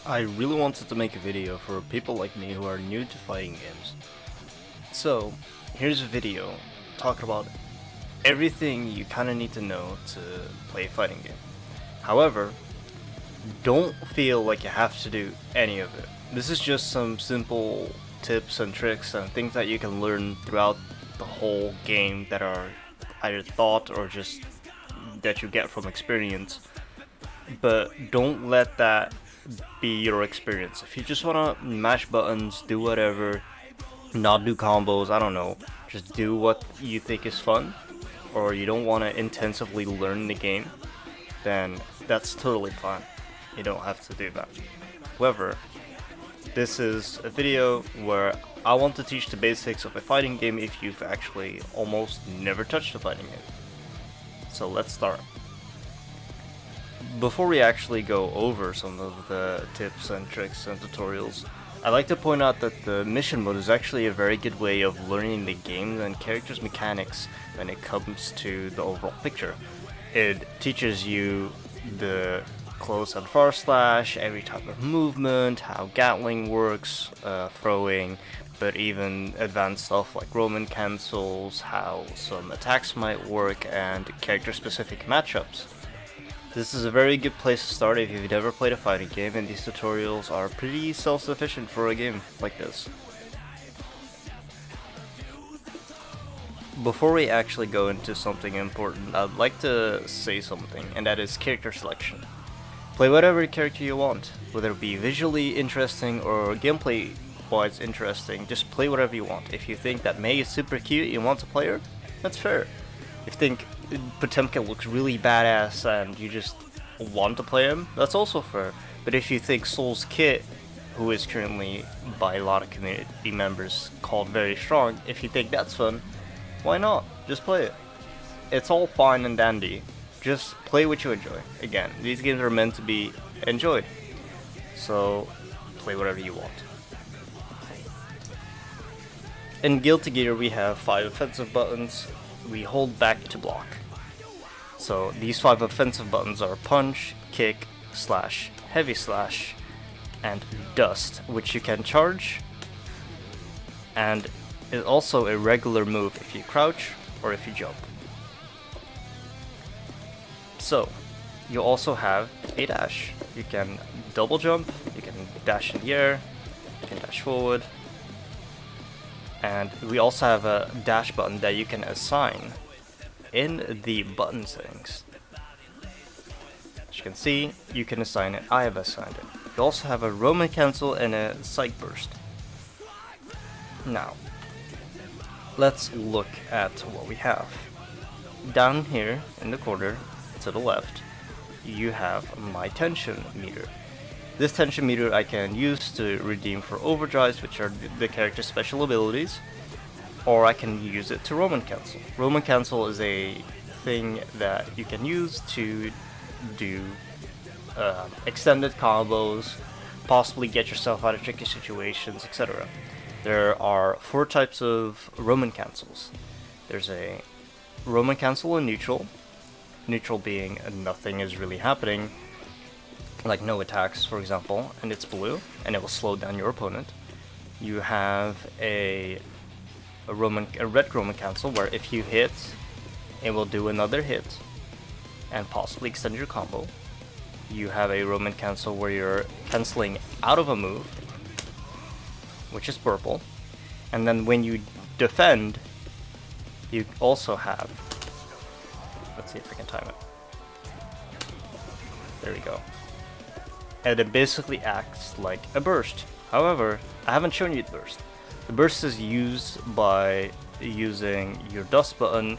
I really wanted to make a video for people like me who are new to fighting games. So, here's a video talking about everything you kinda need to know to play a fighting game. However, don't feel like you have to do any of it. This is just some simple tips and tricks and things that you can learn throughout the whole game that are either thought or just that you get from experience. But don't let that be your experience. If you just wanna mash buttons, do whatever, not do combos, I don't know, just do what you think is fun, or you don't wanna intensively learn the game, then that's totally fine. You don't have to do that. However, this is a video where I want to teach the basics of a fighting game if you've actually almost never touched a fighting game. So let's start. Before we actually go over some of the tips and tricks and tutorials, I'd like to point out that the mission mode is actually a very good way of learning the game and characters' mechanics when it comes to the overall picture. It teaches you the close and far slash, every type of movement, how Gatling works, throwing, but even advanced stuff like Roman cancels, how some attacks might work, and character-specific matchups. This is a very good place to start if you've never played a fighting game, and these tutorials are pretty self-sufficient for a game like this. Before we actually go into something important, I'd like to say something, and that is character selection. Play whatever character you want, whether it be visually interesting or gameplay-wise interesting, just play whatever you want. If you think that Mei is super cute and you want to play her, that's fair. If you think Potemkin looks really badass and you just want to play him, that's also fair. But if you think Soul's Kit, who is currently by a lot of community members called very strong, if you think that's fun, why not? Just play it. It's all fine and dandy. Just play what you enjoy. Again, these games are meant to be enjoyed. So, play whatever you want. In Guilty Gear we have 5 offensive buttons. We hold back to block. So these 5 offensive buttons are punch, kick, slash, heavy slash, and dust, which you can charge, and is also a regular move if you crouch or if you jump. So you also have a dash. You can double jump, you can dash in the air, you can dash forward, and we also have a dash button that you can assign in the button settings. As you can see, you can assign it. I have assigned it. You also have a Roman cancel and a sight burst. Now, let's look at what we have. Down here in the corner to the left, you have my tension meter. This tension meter I can use to redeem for overdrives, which are the character's special abilities, or I can use it to Roman cancel. Roman cancel is a thing that you can use to do extended combos, possibly get yourself out of tricky situations, etc. There are 4 types of Roman cancels. There's a Roman cancel in neutral, neutral being nothing is really happening, like no attacks for example, and it's blue, and it will slow down your opponent. You have a red Roman cancel where if you hit, it will do another hit and possibly extend your combo. You have a Roman cancel where you're canceling out of a move, which is purple, and then when you defend, you also have, let's see if I can time it. There we go. And it basically acts like a burst. However, I haven't shown you the burst. The burst is used by using your dust button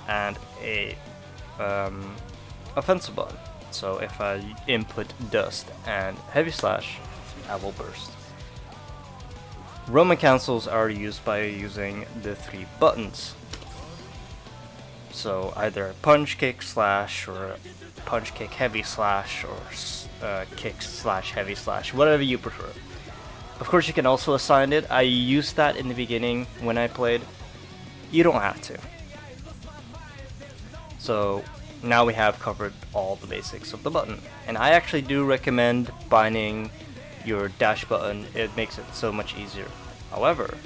and a offensive button. So if I input dust and heavy slash, I will burst. Roman cancels are used by using the 3 buttons. So either punch, kick, slash, or punch, kick, heavy slash, or kick, slash, heavy slash, whatever you prefer. Of course you can also assign it. I used that in the beginning when I played. You don't have to. So now we have covered all the basics of the button. And I actually do recommend binding your dash button, it makes it so much easier. However,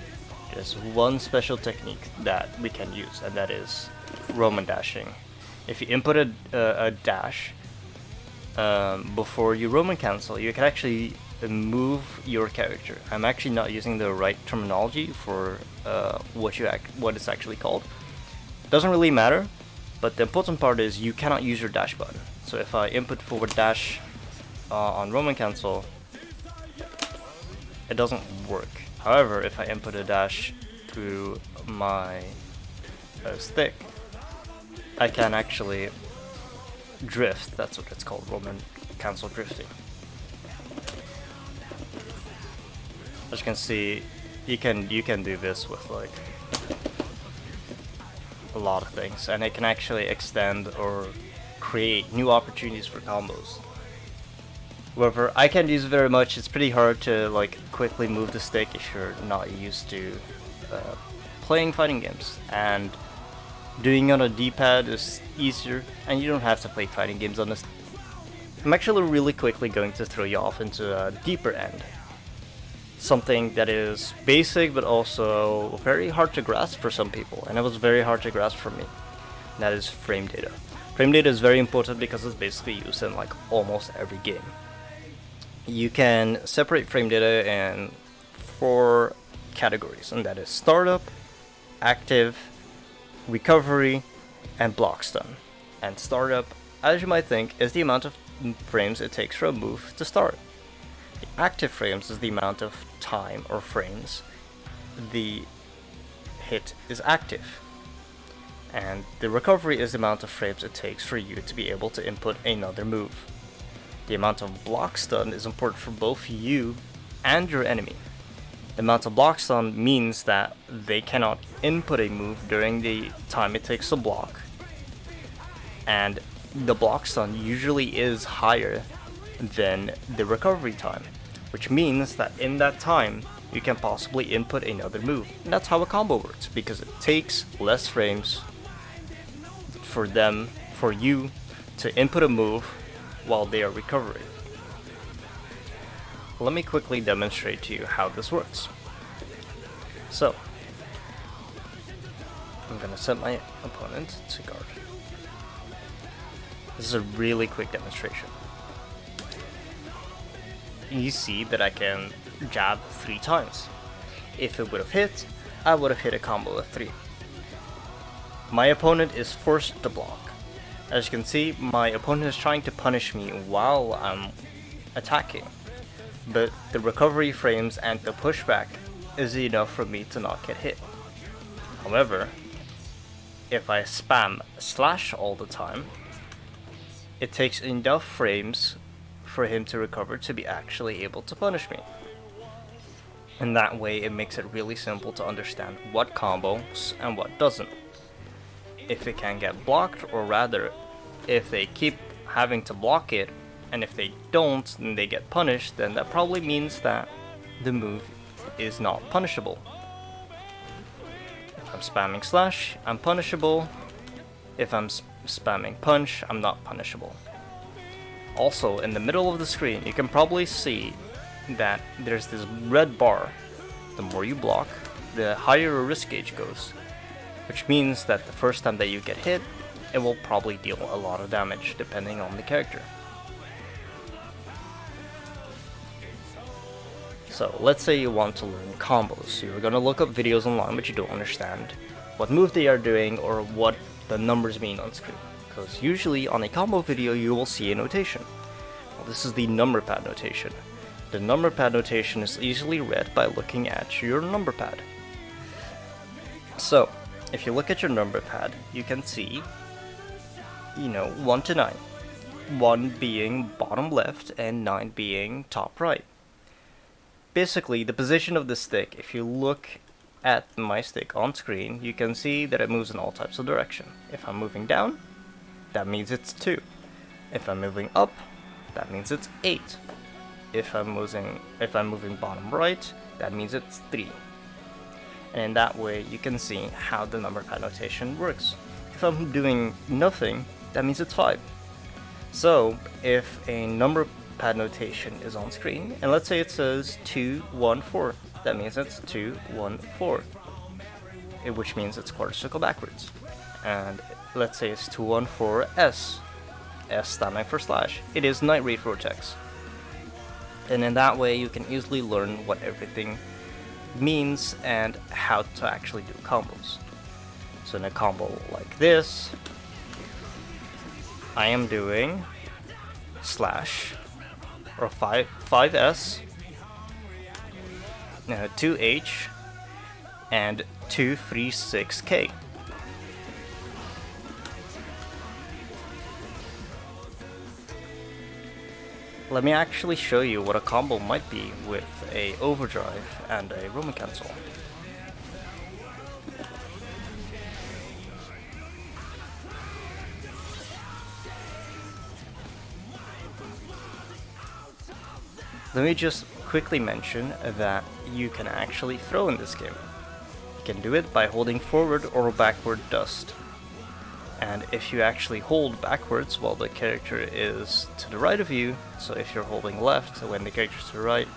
there's one special technique that we can use, and that is Roman dashing. If you input a dash before you Roman cancel, you can actually move your character. I'm actually not using the right terminology for what it's actually called. Doesn't really matter, but the important part is you cannot use your dash button. So if I input forward dash on Roman cancel, it doesn't work. However, if I input a dash through my stick, I can actually drift. That's what it's called, Roman cancel drifting. As you can see, you can do this with like a lot of things, and it can actually extend or create new opportunities for combos. However, I can't use it very much. It's pretty hard to like quickly move the stick if you're not used to playing fighting games, and doing it on a D-pad is easier, and you don't have to play fighting games on this. I'm actually really quickly going to throw you off into a deeper end. Something that is basic but also very hard to grasp for some people, and it was very hard to grasp for me. And that is frame data. Frame data is very important because it's basically used in like almost every game. You can separate frame data in 4 categories, and that is startup, active, recovery, and block stun. And startup, as you might think, is the amount of frames it takes for a move to start. The active frames is the amount of time or frames the hit is active. And the recovery is the amount of frames it takes for you to be able to input another move. The amount of block stun is important for both you and your enemy. The amount of block stun means that they cannot input a move during the time it takes to block, and the block stun usually is higher than the recovery time, which means that in that time you can possibly input another move. And that's how a combo works, because it takes less frames for you to input a move while they are recovering. Let me quickly demonstrate to you how this works. So, I'm gonna set my opponent to guard. This is a really quick demonstration. You see that I can jab 3 times. If it would have hit, I would have hit a combo of 3. My opponent is forced to block. As you can see, my opponent is trying to punish me while I'm attacking, but the recovery frames and the pushback is enough for me to not get hit. However, if I spam slash all the time, it takes enough frames for him to recover to be actually able to punish me. And that way it makes it really simple to understand what combos and what doesn't. If it can get blocked, or rather, if they keep having to block it, and if they don't and they get punished, then that probably means that the move is not punishable. If I'm spamming slash, I'm punishable. If I'm spamming punch, I'm not punishable. Also, in the middle of the screen, you can probably see that there's this red bar. The more you block, the higher your risk gauge goes, which means that the first time that you get hit, it will probably deal a lot of damage depending on the character. So let's say you want to learn combos. You're gonna look up videos online but you don't understand what move they are doing or what the numbers mean on screen. Because usually on a combo video you will see a notation. Well, this is the number pad notation. The number pad notation is easily read by looking at your number pad. So, if you look at your number pad, you can see, 1 to 9. 1 being bottom left and 9 being top right. Basically, the position of the stick, if you look at my stick on screen, you can see that it moves in all types of direction. If I'm moving down, that means it's 2. If I'm moving up, that means it's 8. If I'm moving bottom right, that means it's 3. And in that way, you can see how the number pad notation works. If I'm doing nothing, that means it's 5. So, if a number pad notation is on screen, and let's say it says 214. That means it's 214, which means it's quarter circle backwards. And let's say it's 214S, S standing for slash. It is Night Raid Vortex. And in that way you can easily learn what everything means and how to actually do combos. So in a combo like this, I am doing slash or 5S, 2H, and 236K. Let me actually show you what a combo might be with a overdrive and a Roman cancel. Let me just quickly mention that you can actually throw in this game. You can do it by holding forward or backward dust. And if you actually hold backwards while the character is to the right of you, so if you're holding left when the character is to the right,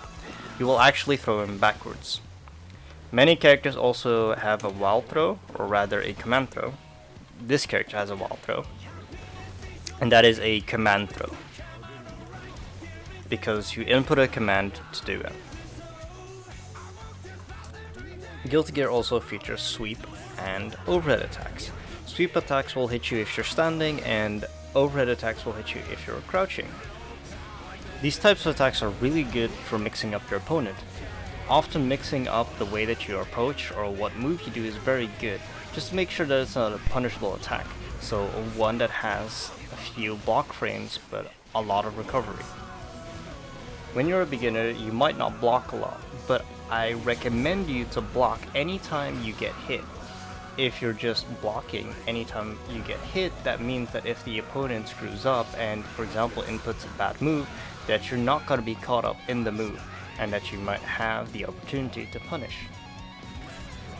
you will actually throw him backwards. Many characters also have a wild throw, or rather a command throw. This character has a wild throw, and that is a command throw, because you input a command to do it. Guilty Gear also features sweep and overhead attacks. Sweep attacks will hit you if you're standing, and overhead attacks will hit you if you're crouching. These types of attacks are really good for mixing up your opponent. Often mixing up the way that you approach or what move you do is very good. Just make sure that it's not a punishable attack, so one that has a few block frames but a lot of recovery. When you're a beginner, you might not block a lot, but I recommend you to block anytime you get hit. If you're just blocking anytime you get hit, that means that if the opponent screws up and, for example, inputs a bad move, that you're not going to be caught up in the move, and that you might have the opportunity to punish.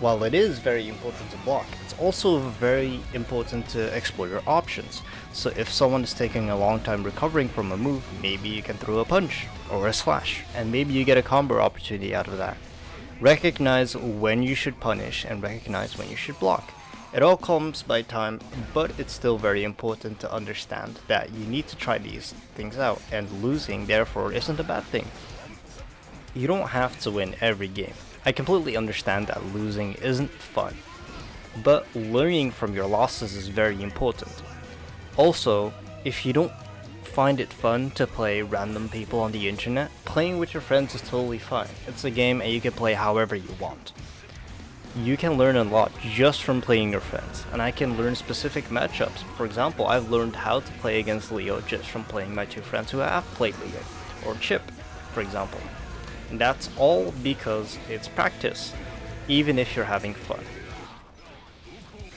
While it is very important to block, it's also very important to explore your options. So if someone is taking a long time recovering from a move, maybe you can throw a punch or a slash, and maybe you get a combo opportunity out of that. Recognize when you should punish and recognize when you should block. It all comes by time, but it's still very important to understand that you need to try these things out, and losing therefore isn't a bad thing. You don't have to win every game. I completely understand that losing isn't fun, but learning from your losses is very important. Also, if you don't find it fun to play random people on the internet, playing with your friends is totally fine. It's a game and you can play however you want. You can learn a lot just from playing your friends, and I can learn specific matchups. For example, I've learned how to play against Leo just from playing my two friends who have played Leo, or Chip, for example. And that's all because it's practice, even if you're having fun.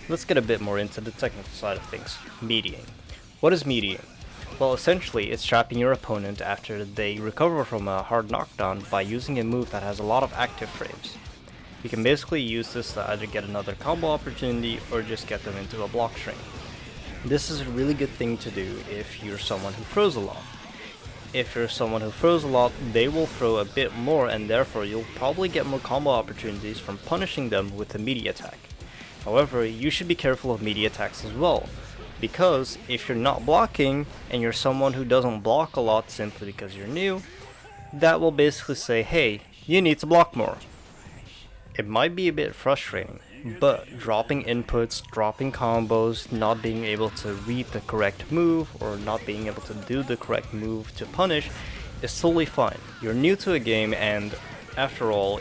Let's get a bit more into the technical side of things. Mediating. What is mediating? Well, essentially, it's trapping your opponent after they recover from a hard knockdown by using a move that has a lot of active frames. You can basically use this to either get another combo opportunity or just get them into a block string. This is a really good thing to do if you're someone who throws a lot. If you're someone who throws a lot, they will throw a bit more, and therefore you'll probably get more combo opportunities from punishing them with a melee attack. However, you should be careful of melee attacks as well, because if you're not blocking and you're someone who doesn't block a lot simply because you're new, that will basically say, hey, you need to block more. It might be a bit frustrating, but dropping inputs, dropping combos, not being able to read the correct move, or not being able to do the correct move to punish is totally fine. You're new to a game, and after all,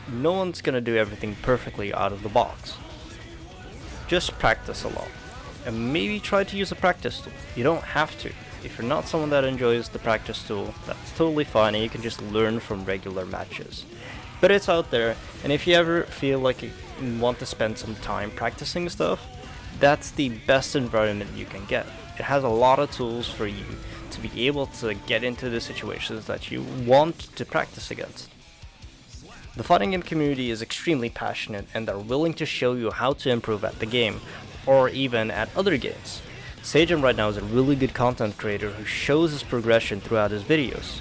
no one's gonna do everything perfectly out of the box. Just practice a lot, and maybe try to use a practice tool. You don't have to. If you're not someone that enjoys the practice tool, that's totally fine, and you can just learn from regular matches. But it's out there, and if you ever feel like you want to spend some time practicing stuff, that's the best environment you can get. It has a lot of tools for you to be able to get into the situations that you want to practice against. The fighting game community is extremely passionate, and they're willing to show you how to improve at the game, or even at other games. Sajim right now is a really good content creator who shows his progression throughout his videos.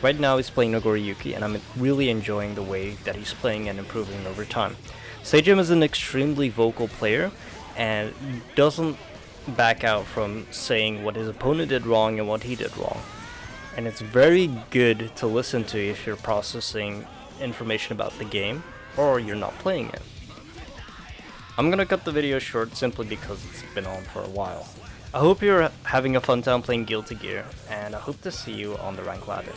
Right now he's playing Nagoriyuki, and I'm really enjoying the way that he's playing and improving over time. Sajim is an extremely vocal player and doesn't back out from saying what his opponent did wrong and what he did wrong. And it's very good to listen to if you're processing information about the game or you're not playing it. I'm gonna cut the video short simply because it's been on for a while. I hope you're having a fun time playing Guilty Gear, and I hope to see you on the rank ladder.